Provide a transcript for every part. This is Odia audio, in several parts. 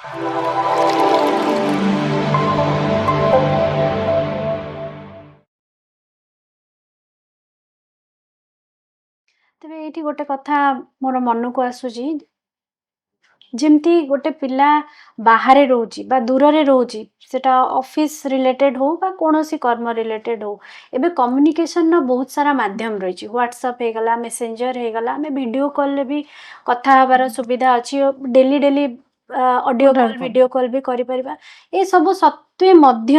ତେବେ ଏଇଠି ଗୋଟେ କଥା ମୋର ମନକୁ ଆସୁଛି, ଯେମିତି ଗୋଟେ ପିଲା ବାହାରେ ରହୁଛି ବା ଦୂରରେ ରହୁଛି, ସେଟା ଅଫିସ ରିଲେଟେଡ ହଉ ବା କୌଣସି କର୍ମ ରିଲେଟେଡ ହଉ, ଏବେ କମ୍ୟୁନିକେସନର ବହୁତ ସାରା ମାଧ୍ୟମ ରହିଛି। ହ୍ୱାଟ୍ସଆପ୍ ହେଇଗଲା, ମେସେଞ୍ଜର ହେଇଗଲା, ଆମେ ଭିଡ଼ିଓ କଲରେ ବି କଥା ହେବାର ସୁବିଧା ଅଛି। Daily daily audio call, video call ବି କରିପାରିବା। ଏସବୁ ସତ୍ତ୍ୱେ ମଧ୍ୟ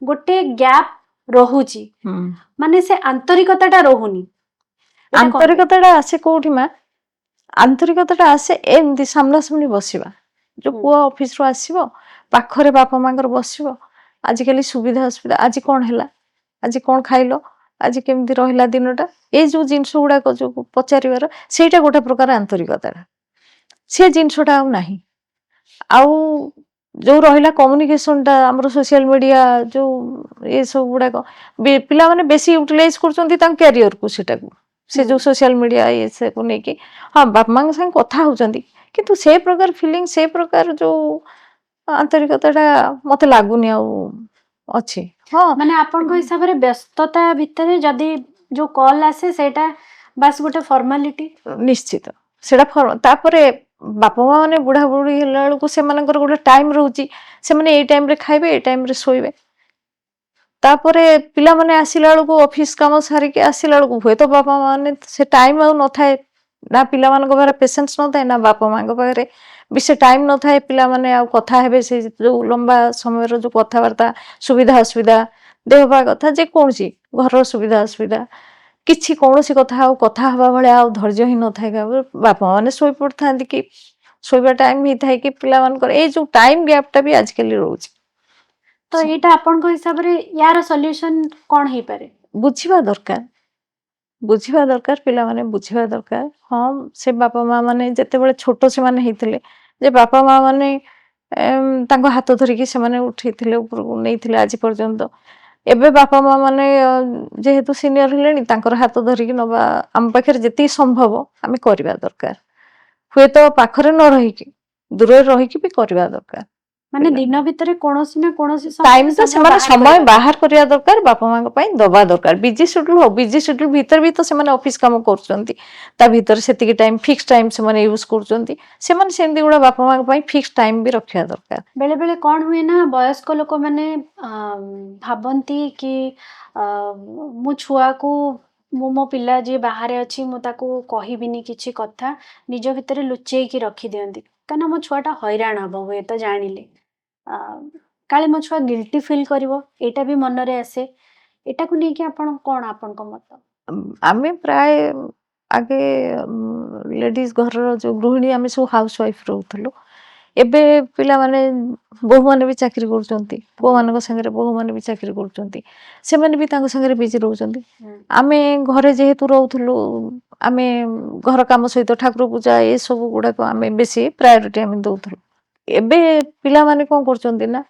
ଗୋଟେ ଗ୍ୟାପ୍ ରହୁଛି, ମାନେ ସେ ଆନ୍ତରିକତାଟା ରହୁନି। ଆନ୍ତରିକତାଟା ଆସେ କୋଉଠି ମା? ଆନ୍ତରିକତାଟା ଆସେ ଏମିତି ସାମ୍ନାସାମ୍ନି ବସିବା। ଯୋଉ ପୁଅ ଅଫିସରୁ ଆସିବ, ପାଖରେ ବାପା ମାଙ୍କର ବସିବ, ଆଜିକାଲି ସୁବିଧା ଅସୁବିଧା, ଆଜି କଣ ହେଲା, ଆଜି କଣ ଖାଇଲ, ଆଜି କେମିତି ରହିଲା ଦିନଟା, ଏଇ ଯୋଉ ଜିନିଷ ଗୁଡାକ ଯୋଉ ପଚାରିବାର, ସେଇଟା ଗୋଟେ ପ୍ରକାର ଆନ୍ତରିକତାଟା। ସେ ଜିନିଷଟା ଆଉ ନାହିଁ। ଆଉ ଯୋଉ ରହିଲା କମ୍ୟୁନିକେସନଟା, ଆମର ସୋସିଆଲ ମିଡିଆ ଯୋଉ ଏସବୁ ଗୁଡାକ ପିଲାମାନେ ବେଶୀ ୟୁଟିଲାଇଜ କରୁଛନ୍ତି ତାଙ୍କ କ୍ୟାରିୟରକୁ, ସେଟାକୁ ସେ ଯୋଉ ସୋସିଆଲ ମିଡିଆ ଏସବୁ ନେଇକି। ହଁ, ବାପା ମାଙ୍କ ସାଙ୍ଗେ କଥା ହଉଛନ୍ତି, କିନ୍ତୁ ସେ ପ୍ରକାର ଫିଲିଙ୍ଗ, ସେ ପ୍ରକାର ଯୋଉ ଆନ୍ତରିକତାଟା ମତେ ଲାଗୁନି ଆଉ ଅଛି। ହଁ, ମାନେ ଆପଣଙ୍କ ହିସାବରେ ବ୍ୟସ୍ତତା ଭିତରେ ଯଦି ଯୋଉ କଲ୍ ଆସେ ସେଇଟା ବାସ୍ ଗୋଟେ ଫର୍ମାଲିଟି। ନିଶ୍ଚିତ ସେଟା ତାପରେ ବାପା ମା ମାନେ ବୁଢା ବୁଢୀ ହେଲା ବେଳକୁ ସେମାନଙ୍କର ଗୋଟେ ଟାଇମ ରହୁଛି, ସେମାନେ ଏଇ ଟାଇମରେ ଖାଇବେ, ଏଇ ଟାଇମରେ ଶୋଇବେ। ତାପରେ ପିଲାମାନେ ଆସିଲା ବେଳକୁ ଅଫିସ କାମ ସାରିକି ଆସିଲା ବେଳକୁ ହୁଏତ ବାପା ମା ମାନେ ସେ ଟାଇମ ଆଉ ନଥାଏ, ନା ପିଲାମାନଙ୍କ ପାଖରେ ପେସେନ୍ସ ନଥାଏ, ନା ବାପା ମାଙ୍କ ପାଖରେ ବି ସେ ଟାଇମ ନଥାଏ। ପିଲାମାନେ ଆଉ କଥା ହେବେ, ସେ ଯୋଉ ଲମ୍ବା ସମୟର ଯୋଉ କଥାବାର୍ତ୍ତା, ସୁବିଧା ଅସୁବିଧା, ଦେହ ପା କଥା, ଯେକୌଣସି ଘରର ସୁବିଧା ଅସୁବିଧା, କିଛି କୌଣସି କଥା ଆଉ କଥା ହବା ଭଳିଆ ଆଉ ଧୈର୍ଯ୍ୟ ହିଁ ନଥାଏ। ବାପା ମାନେ ଶୋଇ ପଡିଥାନ୍ତି, କି ଶୋଇବା ଟାଇମ ହେଇଥାଏ, କି ପିଲାମାନଙ୍କର ଏଇ ଯୋଉ ଟାଇମ ଗ୍ୟାପଟା ବି ଆଜିକାଲି ରହୁଛି। ତ ଏଇଟା ଆପଣଙ୍କ ହିସାବରେ ୟାର ସଲ୍ୟୁସନ କଣ ହେଇପାରେ? ବୁଝିବା ଦରକାର, ବୁଝିବା ଦରକାର, ପିଲାମାନେ ବୁଝିବା ଦରକାର। ହଁ, ସେ ବାପା ମା ମାନେ ଯେତେବେଳେ ଛୋଟ ସେମାନେ ହେଇଥିଲେ, ଯେ ବାପା ମା ମାନେ ତାଙ୍କ ହାତ ଧରିକି ସେମାନେ ଉଠେଇଥିଲେ, ଉପରକୁ ନେଇଥିଲେ ଆଜି ପର୍ଯ୍ୟନ୍ତ। ଏବେ ବାପା ମା ମାନେ ଯେହେତୁ ସିନିୟର ହେଲେଣି, ତାଙ୍କର ହାତ ଧରିକି ନବା ଆମ ପାଖରେ ଯେତିକି ସମ୍ଭବ ଆମେ କରିବା ଦରକାର। ହୁଏତ ପାଖରେ ନ ରହିକି, ଦୂରରେ ରହିକି ବି କରିବା ଦରକାର। ମାନେ ଦିନ ଭିତରେ କୌଣସି ନା କୌଣସି ଟାଇମ ତ ସେମାନେ ସମୟ ବାହାର କରିବା ଦରକାର, ବାପା ମାଙ୍କ ପାଇଁ ଦବା ଦରକାର। ବିଜି ସେଡ୍ୟୁଲ ହଉ, ବିଜି ସେଡ୍ୟୁଲ ଭିତରେ ବି ତ ସେମାନେ ଅଫିସ କାମ କରୁଛନ୍ତି, ତା ଭିତରେ ସେତିକି ଟାଇମ, ଫିକ୍ସ ଟାଇମ ସେମାନେ ୟୁଜ କରୁଛନ୍ତି। ସେମାନେ ସେମିତି ଗୁଡା ବାପା ମାଙ୍କ ପାଇଁ ଫିକ୍ସ ଟାଇମ ବି ରଖିବା ଦରକାର। ବେଳେ ବେଳେ କଣ ହୁଏ ନା, ବୟସ୍କ ଲୋକମାନେ ଭାବନ୍ତି କି ମୋ ଛୁଆକୁ, ମୋ ପିଲା ଯିଏ ବାହାରେ ଅଛି, ମୁଁ ତାକୁ କହିବିନି କିଛି କଥା, ନିଜ ଭିତରେ ଲୁଚେଇକି ରଖିଦିଅନ୍ତି, କାରଣ ମୋ ଛୁଆଟା ହଇରାଣ ହବ ହୁଏତ ଜାଣିଲେ, କାଳେ ମୋ ଛୁଆ ଗିଲ୍ଟି ଫିଲ୍ କରିବ, ଏଇଟା ବି ମନରେ ଆସେ। ଏଟାକୁ ନେଇକି ଆପଣ କଣ, ଆପଣଙ୍କ ମତ? ଆମେ ପ୍ରାୟ ଆଗେ ଲେଡିଜ ଘରର ଯୋଉ ଗୃହିଣୀ, ଆମେ ସବୁ ହାଉସ ୱାଇଫ ରହୁଥିଲୁ। ଏବେ ପିଲାମାନେ, ବୋହୂମାନେ ବି ଚାକିରି କରୁଛନ୍ତି, ପୁଅମାନଙ୍କ ସାଙ୍ଗରେ ବୋହୂମାନେ ବି ଚାକିରି କରୁଛନ୍ତି, ସେମାନେ ବି ତାଙ୍କ ସାଙ୍ଗରେ ବିଜି ରହୁଛନ୍ତି। ଆମେ ଘରେ ଯେହେତୁ ରହୁଥିଲୁ, ଆମେ ଘର କାମ ସହିତ ଠାକୁର ପୂଜା ଏସବୁ ଗୁଡାକ ଆମେ ବେଶୀ ପ୍ରାୟୋରିଟି ଆମେ ଦଉଥିଲୁ। ଏବେ ପିଲାମାନେ କଣ କରୁଛନ୍ତି ନା,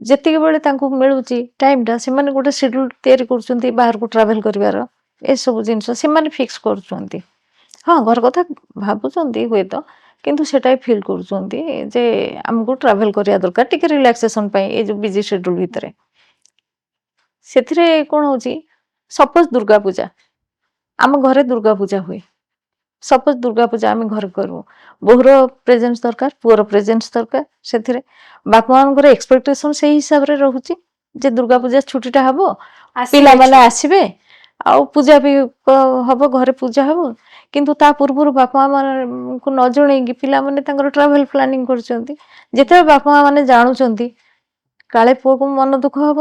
ଯେତିକି ବେଳେ ତାଙ୍କୁ ମିଳୁଛି ଟାଇମଟା, ସେମାନେ ଗୋଟେ ସେଡ୍ୟୁଲ ତିଆରି କରୁଛନ୍ତି ବାହାରକୁ ଟ୍ରାଭେଲ କରିବାର, ଏସବୁ ଜିନିଷ ସେମାନେ ଫିକ୍ସ କରୁଛନ୍ତି। ହଁ, ଘର କଥା ଭାବୁଛନ୍ତି ହୁଏତ, କିନ୍ତୁ ସେଟା ଫିଲ୍ କରୁଛନ୍ତି ଯେ ଆମକୁ ଟ୍ରାଭେଲ କରିବା ଦରକାର ଟିକେ ରିଲାକ୍ସେସନ ପାଇଁ, ଏଇ ଯୋଉ ବିଜି ସେଡ୍ୟୁଲ ଭିତରେ। ସେଥିରେ କଣ ହଉଛି, ସପୋଜ ଦୁର୍ଗା ପୂଜା, ଆମ ଘରେ ଦୁର୍ଗା ପୂଜା ହୁଏ, ସପୋଜ ଦୁର୍ଗା ପୂଜା ଆମେ ଘରେ କରିବୁ, ବୋହୂର ପ୍ରେଜେନ୍ସ ଦରକାର, ପୁଅର ପ୍ରେଜେନ୍ସ ଦରକାର। ସେଥିରେ ବାପା ମାନଙ୍କର ଏକ୍ସପେକ୍ଟେସନ ସେଇ ହିସାବରେ ରହୁଛି ଯେ ଦୁର୍ଗା ପୂଜା ଛୁଟିଟା ହବ, ପିଲାମାନେ ଆସିବେ, ଆଉ ପୂଜା ବି ହବ, ଘରେ ପୂଜା ହବ। କିନ୍ତୁ ତା ପୂର୍ବରୁ ବାପା ମା ମାନଙ୍କୁ ନ ଜଣେଇକି ପିଲାମାନେ ତାଙ୍କର ଟ୍ରାଭେଲ ପ୍ଲାନିଂ କରୁଛନ୍ତି। ଯେତେବେଳେ ବାପା ମା ମାନେ ଜାଣୁଛନ୍ତି କାଳେ ପୁଅକୁ ମନ ଦୁଃଖ ହବ,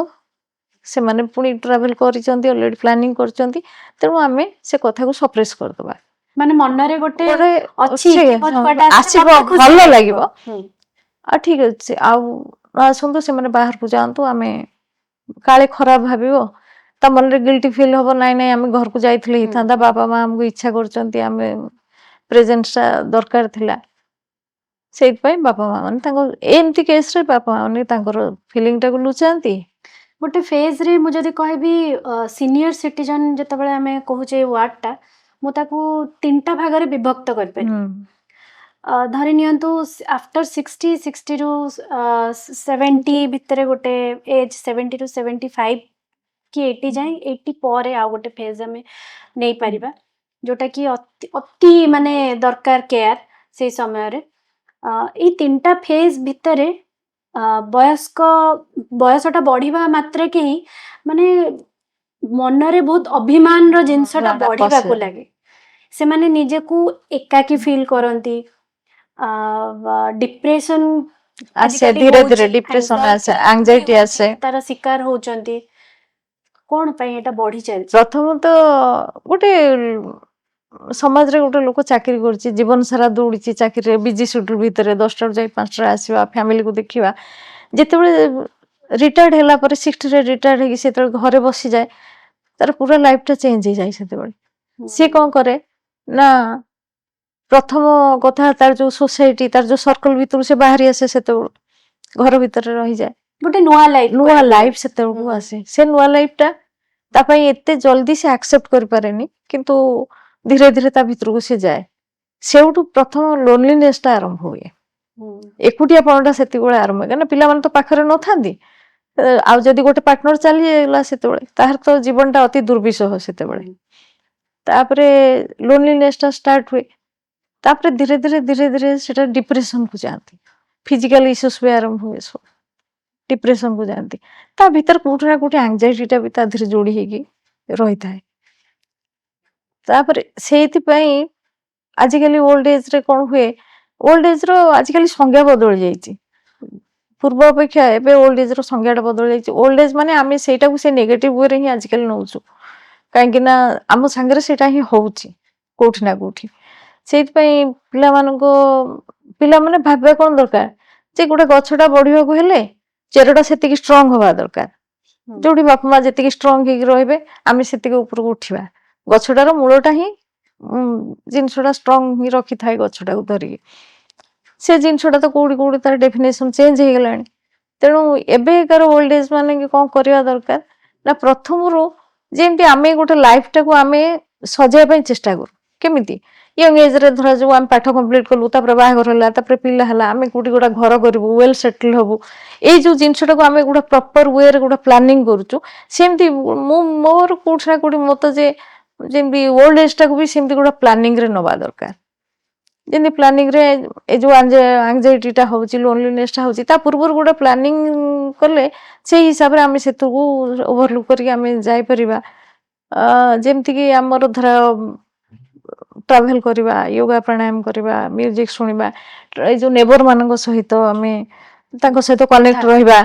ସେମାନେ ପୁଣି ଟ୍ରାଭେଲ କରିଛନ୍ତି, ଅଲରେଡି ପ୍ଲାନିଂ କରିଛନ୍ତି, ତେଣୁ ଆମେ ସେ କଥାକୁ ସପ୍ରେସ କରିଦବା। ମାନେ ମନରେ ଗୋଟେ ଆସିବ, ଭଲ ଲାଗିବ, ଆଉ ଠିକ ଅଛି, ଆଉ ଆସନ୍ତୁ, ସେମାନେ ବାହାରକୁ ଯାଆନ୍ତୁ, ଆମେ କାଳେ ଖରାପ ଭାବିବ, ତା ମନରେ ଗିଲ୍ଟି ଫିଲ୍ ହବ, ନାଇଁ ନାଇଁ ଆମେ ଘରକୁ ଯାଇଥିଲେ ହେଇଥାନ୍ତା, ବାପା ମା ଆମକୁ ଇଚ୍ଛା କରୁଛନ୍ତି, ଆମେ ପ୍ରେଜେନ୍ସଟା ଦରକାର ଥିଲା। ସେଇଥିପାଇଁ ବାପା ମା ମାନେ ତାଙ୍କ ଏମିତି କେସରେ ବାପା ମା ମାନେ ତାଙ୍କର ଫିଲିଂଟାକୁ ଲୁଚାନ୍ତି। ଗୋଟେ ଫେଜ୍ରେ ମୁଁ ଯଦି କହିବି, ସିନିୟର ସିଟିଜେନ୍ ଯେତେବେଳେ ଆମେ କହୁଛେ ୱାର୍ଡଟା, ମୁଁ ତାକୁ 3ଟା ଭାଗରେ ବିଭକ୍ତ କରିପାରିବି। ଧରି ନିଅନ୍ତୁ ଆଫ୍ଟର 60 ରୁ 70 ଭିତରେ ଗୋଟେ ଏଜ୍ 70 ରୁ 75 କି 80 ଯାଏ 80 ପରେ ଆଉ ଗୋଟେ ଫେଜ୍ ଆମେ ନେଇପାରିବା ଯୋଉଟା କି ଅତି ମାନେ ଦରକାର କେୟାର ସେଇ ସମୟରେ। ଏଇ 3ଟା ଫେଜ୍ ଭିତରେ ବୟସଟା ବଢିବା ମାତ୍ରକେ ହିଁ ମାନେ ମନରେ ବହୁତ ଅଭିମାନର ଜିନିଷଟା ବଢିବାକୁ ଲାଗେ। ସେମାନେ ନିଜକୁ ଏକାକୀ ଫିଲ୍ କରନ୍ତି, ଡିପ୍ରେସନ ଆସେ ଧୀରେ ଧୀରେ ଡିପ୍ରେସନ ଆସେ, ଆଂଜାଇଟି ଆସେ। ତାର ଶିକାର ହଉଛନ୍ତି। କଣ ପାଇଁ ଏଟା ବଢି ଚାଲିଛି? ପ୍ରଥମତଃ ଗୋଟେ ସମାଜରେ ଗୋଟେ ଲୋକ ଚାକିରି କରୁଛି, ଜୀବନ ସାରା ଦୌଡିଛି ଚାକିରିରେ, ବିଜି ସେଡ୍ୟୁଲ ଭିତରେ 10ଟାରୁ ଯାଇ 5ଟା ଆସିବା, ଫ୍ୟାମିଲିକୁ ଦେଖିବା। ଯେତେବେଳେ ରିଟାୟାର୍ଡ ହେଲା ପରେ 60ରେ ରିଟାୟାର୍ଡ ହେଇକି ସେତେବେଳେ ଘରେ ବସିଯାଏ, ତାର ପୁରା ଲାଇଫଟା ଚେଞ୍ଜ ହେଇଯାଏ। ସେତେବେଳେ ସିଏ କଣ କରେ ନା, ପ୍ରଥମ କଥା ତାର ଯୋଉ ସୋସାଇଟି, ତାର ଯୋଉ ସର୍କଲ ଭିତରୁ ସେ ବାହାରି ଆସେ, ସେତେବେଳେ ଘର ଭିତରେ ରହିଯାଏ, ଗୋଟେ ନୂଆ ଲାଇଫ ସେତେବେଳକୁ ଆସେ। ସେ ନୂଆ ଲାଇଫଟା ତା ପାଇଁ ଏତେ ଜଲ୍ଦି ସେ ଆକ୍ସେପ୍ଟ କରିପାରେନି, କିନ୍ତୁ ଧୀରେ ଧୀରେ ତା ଭିତରକୁ ସେ ଯାଏ। ସେଉଠୁ ପ୍ରଥମ ଲୋନଲିନେସଟା ଆରମ୍ଭ ହୁଏ, ଏକୁଟିଆପଣଟା ସେତେବେଳେ ଆରମ୍ଭ ହୁଏ। କାରଣ ପିଲାମାନେ ତ ପାଖରେ ନଥାନ୍ତି, ଆଉ ଯଦି ଗୋଟେ ପାର୍ଟନର ଚାଲିଗଲା ସେତେବେଳେ ତାହାର ତ ଜୀବନଟା ଅତି ଦୁର୍ବିସହ ସେତେବେଳେ। ତାପରେ ଲୋନଲିନେସଟା ଷ୍ଟାର୍ଟ ହୁଏ, ତାପରେ ଧୀରେ ଧୀରେ ଧୀରେ ଧୀରେ ସେଟା ଡିପ୍ରେସନକୁ ଯାଆନ୍ତି, ଫିଜିକାଲ ଇସ୍ୟୁସ୍ ବି ଆରମ୍ଭ ହୁଏ, ସବୁ ଡିପ୍ରେସନକୁ ଯାଆନ୍ତି। ତା ଭିତରେ କୋଉଠି ନା କୋଉଠି ଆଂଜାଇଟିଟା ବି ତା ଦେହରେ ଯୋଡି ହେଇକି ରହିଥାଏ। ତାପରେ ସେଇଥିପାଇଁ ଆଜିକାଲି ଓଲ୍ଡ ଏଜରେ କଣ ହୁଏ, ଓଲ୍ଡ ଏଜର ଆଜିକାଲି ସଂଜ୍ଞା ବଦଳି ଯାଇଛି। ପୂର୍ବ ଅପେକ୍ଷା ଏବେ ଓଲ୍ଡ ଏଜର ସଂଜ୍ଞାଟା ବଦଳି ଯାଇଛି। ଓଲ୍ଡ ଏଜ ମାନେ ଆମେ ସେଇଟାକୁ ସେ ନେଗେଟିଭ ୱେରେ ହିଁ ଆଜିକାଲି ନଉଛୁ, କାହିଁକି ନା ଆମ ସାଙ୍ଗରେ ସେଇଟା ହିଁ ହଉଛି କୋଉଠି ନା କୋଉଠି। ସେଇଥିପାଇଁ ପିଲାମାନେ ଭାବିବା କଣ ଦରକାର, ଯେ ଗୋଟେ ଗଛଟା ବଢିବାକୁ ହେଲେ ଚେରଟା ସେତିକି ଷ୍ଟ୍ରଙ୍ଗ ହବା ଦରକାର। ଯୋଉଠି ବାପା ମା ଯେତିକି ଷ୍ଟ୍ରଙ୍ଗ ହେଇକି ରହିବେ, ଆମେ ସେତିକି ଉପରକୁ ଉଠିବା। ଗଛଟାର ମୂଳଟା ହିଁ ଜିନିଷଟା ଷ୍ଟ୍ରଙ୍ଗ ହିଁ ରଖିଥାଏ ଗଛଟାକୁ ଧରିକି। ସେ ଜିନିଷଟା ତ କୋଉଠି କୋଉଠି ତାର ଡେଫିନେସନ ଚେଞ୍ଜ ହେଇଗଲାଣି। ତେଣୁ ଏବେକାର ଓଲ୍ଡ ଏଜ ମାନେ କଣ କରିବା ଦରକାର ନା, ପ୍ରଥମରୁ ଯେମିତି ଆମେ ଗୋଟେ ଲାଇଫଟାକୁ ଆମେ ସଜେଇବା ପାଇଁ ଚେଷ୍ଟା କରୁ। କେମିତି ୟଙ୍ଗ ଏଜରେ ଧରାଯାଉ ଆମେ ପାଠ କମ୍ପ୍ଲିଟ କଲୁ, ତାପରେ ବାହାଘର ହେଲା, ତାପରେ ପିଲା ହେଲା, ଆମେ କୋଉଠି ଗୋଟେ ଘର କରିବୁ, ୱେଲ୍ ସେଟଲ ହବୁ, ଏଇ ଯୋଉ ଜିନିଷଟାକୁ ଆମେ ଗୋଟେ ପ୍ରପର ୱେରେ ଗୋଟେ ପ୍ଲାନିଂ କରୁଛୁ। ସେମିତି ମୋର କୋଉଠି ନା କୋଉଠି ମତ ଯେ ଯେମିତି ଓଲ୍ଡ ଏଜଟାକୁ ବି ସେମିତି ଗୋଟେ ପ୍ଲାନିଂରେ ନବା ଦରକାର। ଯେମିତି ପ୍ଲାନିଂରେ ଏ ଯୋଉ ଆଂଜାଇଟିଟା ହଉଛି, ଲୋନଲିନେସଟା ହଉଛି, ତା ପୂର୍ବରୁ ଗୋଟେ ପ୍ଲାନିଂ କଲେ ସେଇ ହିସାବରେ ଆମେ ସେତକୁ ଓଭରଲୁକ୍ କରିକି ଆମେ ଯାଇପାରିବା। ଯେମିତିକି ଆମର ଧର ଟ୍ରାଭେଲ କରିବା, ୟୋଗା ପ୍ରାଣାୟାମ କରିବା, ମ୍ୟୁଜିକ ଶୁଣିବା, ଏଇ ଯୋଉ ନେବର ମାନଙ୍କ ସହିତ ଆମେ ତାଙ୍କ ସହିତ କନେକ୍ଟ ରହିବା,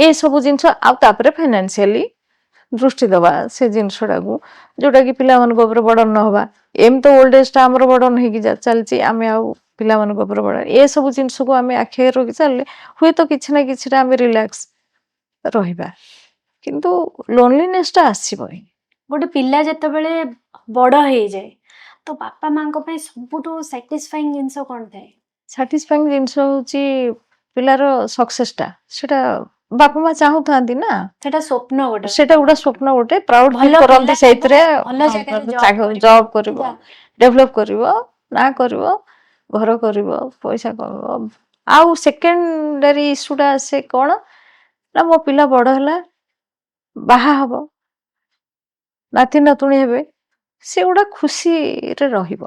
ଏସବୁ ଜିନିଷ। ଆଉ ତାପରେ ଫାଇନାନ୍ସିଆଲି ଦୃଷ୍ଟି ଦବା ସେ ଜିନିଷଟାକୁ, ଯୋଉଟା କି ପିଲାମାନଙ୍କ ଉପରେ ବର୍ଡନ ନ ହବା। ଏମିତି ତ ଓଲ୍ଡ ଏଜଟା ଆମର ବର୍ଡନ ହେଇକି ଚାଲିଛି, ଆମେ ଆଉ ପିଲାମାନଙ୍କ ଉପରେ ବର୍ଡନ, ଏସବୁ ଜିନିଷକୁ ଆମେ ଆଖି ଆଗରେ ରଖି ଚାଲିଲେ ହୁଏତ କିଛି ନା କିଛିଟା ଆମେ ରିଲାକ୍ସ ରହିବା, କିନ୍ତୁ ଲୋନଲିନେସଟା ଆସିବ ହିଁ। ଗୋଟେ ପିଲା ଯେତେବେଳେ ବଡ ହେଇଯାଏ, ତ ବାପା ମାଙ୍କ ପାଇଁ ସବୁଠୁ ସାଟିସ୍ଫାଇଂ ଜିନିଷ କଣ ଥାଏ? ସାଟିସ୍ଫାଇଂ ଜିନିଷ ହଉଛି ପିଲାର ସକ୍ସେସଟା। ସେଟା ବାପା ମା ଚାହୁଁଥାନ୍ତି ନା, ସେଟା ସ୍ୱପ୍ନ ଗୋଟେ, ସେଟା ଗୋଟେ ସ୍ୱପ୍ନ, ଗୋଟେ ପ୍ରାଉଡ ଫିଲ୍ କରନ୍ତି ସେଇଥିରେ। ଜବ୍ କରିବ, ଡେଭଲପ କରିବ, ନା କରିବ, ଘର କରିବ, ପଇସା କରିବ। ଆଉ ସେକେଣ୍ଡାରୀ ଇସ୍ୟୁଟା ଆସେ କଣ ନା, ମୋ ପିଲା ବଡ ହେଲା, ବାହା ହବ, ନାତି ନାତୁଣୀ ହେବେ, ସେ ଗୋଟେ ଖୁସିରେ ରହିବ,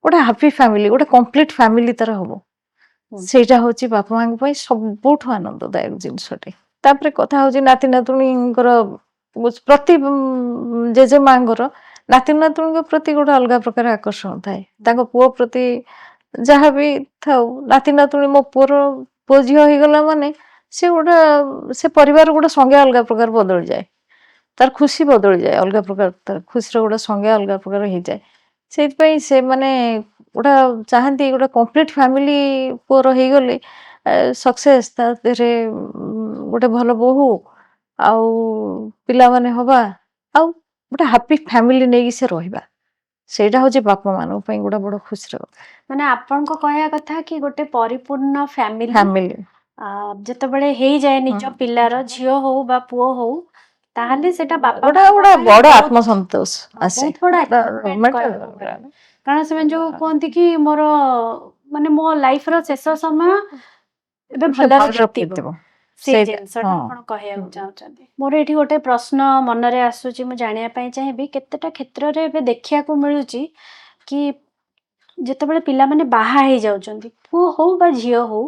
ଗୋଟେ ହାପି ଫ୍ୟାମିଲି, ଗୋଟେ କମ୍ପ୍ଲିଟ ଫ୍ୟାମିଲି ତାର ହବ। ସେଇଟା ହଉଛି ବାପା ମାଙ୍କ ପାଇଁ ସବୁଠୁ ଆନନ୍ଦଦାୟକ ଜିନିଷଟେ। ତାପରେ କଥା ହଉଛି ନାତି ନାତୁଣୀଙ୍କର ପ୍ରତି ଜେଜେମାଙ୍କର ନାତି ନାତୁଣୀଙ୍କ ପ୍ରତି ଗୋଟେ ଅଲଗା ପ୍ରକାର ଆକର୍ଷଣ ଥାଏ। ତାଙ୍କ ପୁଅ ପ୍ରତି ଯାହା ବି ଥାଉ, ନାତି ନାତୁଣୀ, ମୋ ପୁଅ ଝିଅ ହେଇଗଲା ମାନେ ସେ ପରିବାର ଗୋଟେ ସଂଜ୍ଞା ଅଲଗା ପ୍ରକାର ବଦଳିଯାଏ, ତାର ଖୁସି ବଦଳିଯାଏ, ଅଲଗା ପ୍ରକାର ତାର ଖୁସିର ଗୋଟେ ସଂଜ୍ଞା ଅଲଗା ପ୍ରକାର ହେଇଯାଏ। ସେଇଥିପାଇଁ ସେମାନେ ଗୋଟେ ଚାହାନ୍ତି ଗୋଟେ କମ୍ପ୍ଲିଟ ଫ୍ୟାମିଲି ପୁଅର ହେଇଗଲେ ସକ୍ସେସ୍, ତା ଦେହରେ ଗୋଟେ ଭଲ ବୋହୂ ଆଉ ପିଲାମାନେ ହବା, ଆଉ ଗୋଟେ ହାପି ଫ୍ୟାମିଲି ନେଇକି ସେ ରହିବା। ସେଇଟା ହଉଛି ବାପା ମାନଙ୍କ ପାଇଁ ଗୋଟେ ବଡ ଖୁସିର କଥା। ମାନେ ଆପଣଙ୍କ କହିବା କଥା କି ଗୋଟେ ପରିପୂର୍ଣ୍ଣ ଫ୍ୟାମିଲି ଯେତେବେଳେ ହେଇଯାଏ ନିଜ ପିଲାର, ଝିଅ ହଉ ବା ପୁଅ ହଉ, ତାହେଲେ ସେଟା ବାପା ଗୋଟେ ବଡ ଆତ୍ମସନ୍ତୋଷ ଆସେ। ବହୁତ ବଡ। କାରଣ ସେମାନେ ଯୋଉ କୁହନ୍ତି କି ମୋର ମାନେ ମୋ ଲାଇଫ ର ଶେଷ ସମୟ ଏବେ ସେ ଭଲରେ ଭଲରେ ବିତିବ ବିତିବ। ସେ ସେଇଟା, ଜିନିଷଟା ହଁ। ଆପଣ କହିବାକୁ ଚାହୁଁଛନ୍ତି। ମୋର ଏଠି ଗୋଟେ ପ୍ରଶ୍ନ ମନରେ ଆସୁଛି, ମୁଁ ଜାଣିବା ପାଇଁ ଚାହିଁବି କେତେଟା କ୍ଷେତ୍ରରେ ଏବେ ଦେଖିବାକୁ ମିଳୁଛି କି ଯେତେବେଳେ ପିଲାମାନେ ବାହା ହେଇଯାଉଛନ୍ତି, ପୁଅ ହଉ ବା ଝିଅ ହଉ,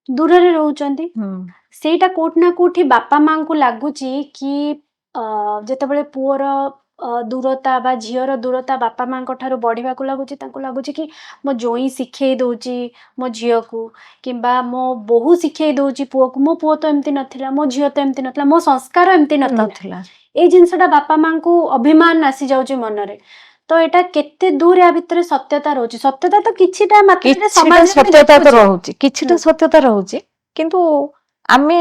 ଦୂରରେ ରହୁଛନ୍ତି, ହୁଁ। ସେଇଟା କୋଉଠି ନା କୋଉଠି ବାପା ମାଙ୍କୁ ଲାଗୁଛି କି ଯେତେବେଳେ ପୁଅର ଦୂରତା ବା ଝିଅର ଦୂରତା ବାପା ମାଙ୍କ ଠାରୁ ବଢିବାକୁ ଲାଗୁଛି, ତାଙ୍କୁ ଲାଗୁଛି କି ମୋ ଜୋଇଁ ଶିଖେଇ ଦଉଛି ମୋ ଝିଅକୁ, କିମ୍ବା ମୋ ବୋହୂ ଶିଖେଇ ଦଉଛି ପୁଅକୁ, ମୋ ପୁଅ ତ ଏମିତି ନଥିଲା, ମୋ ଝିଅ ତ ଏମିତି ନଥିଲା, ମୋ ସଂସ୍କାର ଏମିତି ନଥିଲା। ନଥିଲା। ଏଇ ଜିନିଷଟା ବାପା ମାଙ୍କୁ ଅଭିମାନ ଆସିଯାଉଛି ମନରେ। ତ ଏଇଟା କେତେ ଦୂର ୟା ଭିତରେ ସତ୍ୟତା ରହୁଛି? ସତ୍ୟତା ତ କିଛିଟା ମାତ୍ରାରେ କିଛିଟା ସମାଜରେ ବି ସତ୍ୟତା ତ ଦେଖୁଛେ। ରହୁଛି, କିଛିଟା ସତ୍ୟତା ରହୁଛି, କିନ୍ତୁ ଆମେ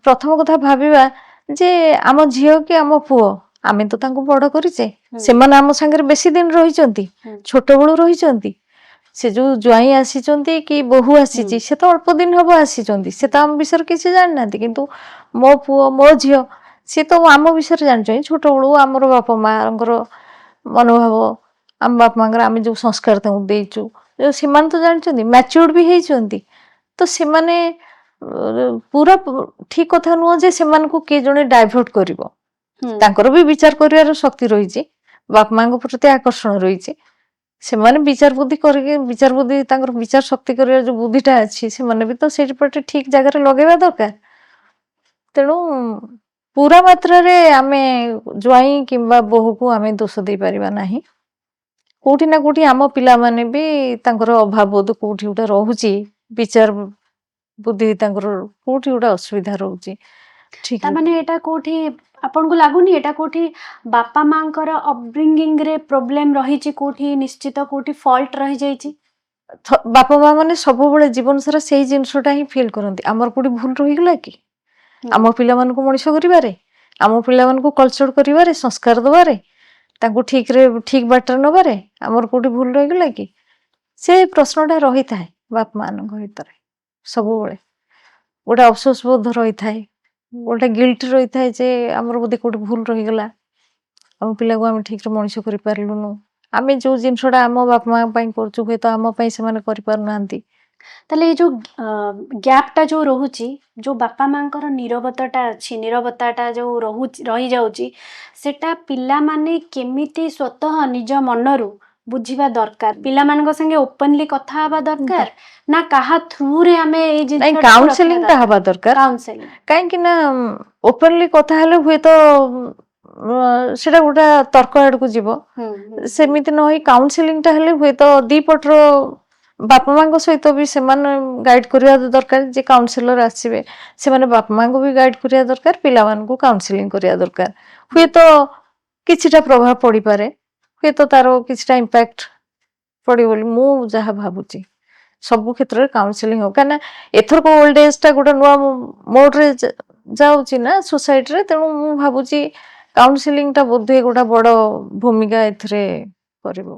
ପ୍ରଥମ କଥା ଭାବିବା ଯେ ଆମ ଝିଅ କି ଆମ ପୁଅ, ଆମେ ତ ତାଙ୍କୁ ବଡ କରିଛେ, ସେମାନେ ଆମ ସାଙ୍ଗରେ ବେଶୀ ଦିନ ରହିଛନ୍ତି, ଛୋଟବେଳୁ ରହିଛନ୍ତି। ସେ ଯୋଉ ଜ୍ୱାଇଁ ଆସିଛନ୍ତି କି ବୋହୂ ଆସିଛି, ସେ ତ ଅଳ୍ପ ଦିନ ହବ ଆସିଛନ୍ତି, ସେ ତ ଆମ ବିଷୟରେ କିଛି ଜାଣିନାହାନ୍ତି। କିନ୍ତୁ ମୋ ପୁଅ ମୋ ଝିଅ ସିଏ ତ ଆମ ବିଷୟରେ ଜାଣିଛନ୍ତି। ଛୋଟବେଳୁ ଆମର ବାପା ମାଙ୍କର ମନୋଭାବ, ଆମ ବାପା ମାଙ୍କର ଆମେ ଯୋଉ ସଂସ୍କାର ତାଙ୍କୁ ଦେଇଛୁ, ସେମାନେ ତ ଜାଣିଛନ୍ତି, ମ୍ୟାଚୁର୍ଡ ବି ହେଇଛନ୍ତି। ତ ସେମାନେ ପୁରା ଠିକ କଥା ନୁହଁ ଯେ ସେମାନଙ୍କୁ କିଏ ଜଣେ ଡାଇଭର୍ଟ କରିବ। ତାଙ୍କର ବି ବିଚାର କରିବାର ଶକ୍ତି ରହିଛି, ବାପା ମାଙ୍କ ପ୍ରତି ଆକର୍ଷଣ ରହିଛି। ସେମାନେ ବିଚାର ବୁଦ୍ଧି କରିକି, ବିଚାର ବୁଦ୍ଧି ତାଙ୍କର ବିଚାର ଶକ୍ତି କରିବାର ଯୋଉ ବୁଦ୍ଧିଟା ଅଛି, ସେମାନେ ବି ତ ସେଇଠି ପଟେ ଠିକ ଜାଗାରେ ଲଗେଇବା ଦରକାର। ତେଣୁ ପୁରା ମାତ୍ରାରେ ଆମେ ଜ୍ୱାଇଁ କିମ୍ବା ବୋହୂକୁ ଆମେ ଦୋଷ ଦେଇପାରିବା ନାହିଁ। କୋଉଠି ନା କୋଉଠି ଆମ ପିଲାମାନେ ବି ତାଙ୍କର ଅଭାବ ବୋଧ କୋଉଠି ଗୋଟେ ରହୁଛି, ବିଚାର ବୁଦ୍ଧି ତାଙ୍କର କୋଉଠି ଗୋଟେ ଅସୁବିଧା ରହୁଛି। ଠିକ ତାମାନେ ଏଇଟା କୋଉଠି ଆପଣଙ୍କୁ ଲାଗୁନି ଏଇଟା କୋଉଠି ବାପା ମାଙ୍କର ଅପବ୍ରିଙ୍ଗିଂ ରେ ପ୍ରୋବ୍ଲେମ ରହିଛି, କୋଉଠି ନିଶ୍ଚିତ କୋଉଠି ଫଲ୍ଟ ରହିଯାଇଛି? ବାପା ମା ମାନେ ସବୁବେଳେ ଜୀବନ ସାରା ସେଇ ଜିନିଷଟା ହିଁ ଫିଲ୍ କରନ୍ତି, ଆମର କୋଉଠି ଭୁଲ ରହିଗଲା କି ଆମ ପିଲାମାନଙ୍କୁ ମଣିଷ କରିବାରେ, ଆମ ପିଲାମାନଙ୍କୁ କଲଚର କରିବାରେ, ସଂସ୍କାର ଦବାରେ, ତାଙ୍କୁ ଠିକ ବାଟରେ ନବାରେ ଆମର କୋଉଠି ଭୁଲ ରହିଗଲା କି? ସେ ପ୍ରଶ୍ନଟା ରହିଥାଏ ବାପା ମାନଙ୍କ ଭିତରେ ସବୁବେଳେ। ଗୋଟେ ଅଫସୋସ ବୋଧ ରହିଥାଏ, ଗୋଟେ ଗିଲ୍ଟ ରହିଥାଏ ଯେ ଆମର ବୋଧେ କୋଉଠି ଭୁଲ ରହିଗଲା, ଆମ ପିଲାକୁ ଆମେ ଠିକରେ ମଣିଷ କରିପାରିଲୁନୁ। ଆମେ ଯୋଉ ଜିନିଷଟା ଆମ ବାପା ମା ପାଇଁ କରୁଛୁ, ହୁଏତ ଆମ ପାଇଁ ସେମାନେ କରିପାରୁନାହାନ୍ତି। ତାହେଲେ ଏଇ ଯୋଉ ଗ୍ୟାପଟା ଯୋଉ ରହୁଛି, ଯୋଉ ବାପା ମାଙ୍କର ନୀରବତାଟା ଅଛି, ନୀରବତାଟା ଯୋଉ ରହିଯାଉଛି, ସେଟା ପିଲାମାନେ କେମିତି ସ୍ୱତଃ ନିଜ ମନରୁ ବୁଝିବା ଦରକାର? ପିଲାମାନଙ୍କ ସାଙ୍ଗେ ଓପନଲି କଥା ହବା ଦରକାର, ନା କାହା ଥ୍ରୁରେ ଆମେ ଏଇ ଜିନିଷ କାଉନସେଲିଂ ଟା ହବା ଦରକାର। କାଉନସେଲିଂ କାହିଁକି ନା ଓପନଲି କଥା ହେଲେ ହୁଏତ ସେଟା ଗୋଟେ ତର୍କ ଆଡକୁ ଯିବ। ସେମିତି ନ ହେଇ କାଉନସେଲିଂ ଟା ହେଲେ ହୁଏତ ଦି ପଟର ବାପା ମାଙ୍କ ସହିତ ବି ସେମାନେ ଗାଇଡ କରିବା ଦରକାର। ଯେ କାଉନସିଲର ଆସିବେ, ସେମାନେ ବାପା ମାଙ୍କୁ ବି ଗାଇଡ କରିବା ଦରକାର, ପିଲାମାନଙ୍କୁ କାଉନସିଲିଂ କରିବା ଦରକାର। ହୁଏତ କିଛିଟା ପ୍ରଭାବ ପଡିପାରେ, ହୁଏତ ତାର କିଛିଟା ଇମ୍ପାକ୍ଟ ପଡିବ ବୋଲି ମୁଁ ଯାହା ଭାବୁଛି। ସବୁ କ୍ଷେତ୍ରରେ କାଉନସିଲିଂ ହବ, କାହିଁକିନା ଏଥରକ ଓଲ୍ଡ ଏଜ ଟା ଗୋଟେ ନୂଆ ମୋଡରେ ଯାଉଛି ନା ସୋସାଇଟିରେ। ତେଣୁ ମୁଁ ଭାବୁଛି କାଉନସିଲିଂ ଟା ବୋଧହୁଏ ଗୋଟେ ବଡ ଭୂମିକା ଏଥିରେ କରିବ।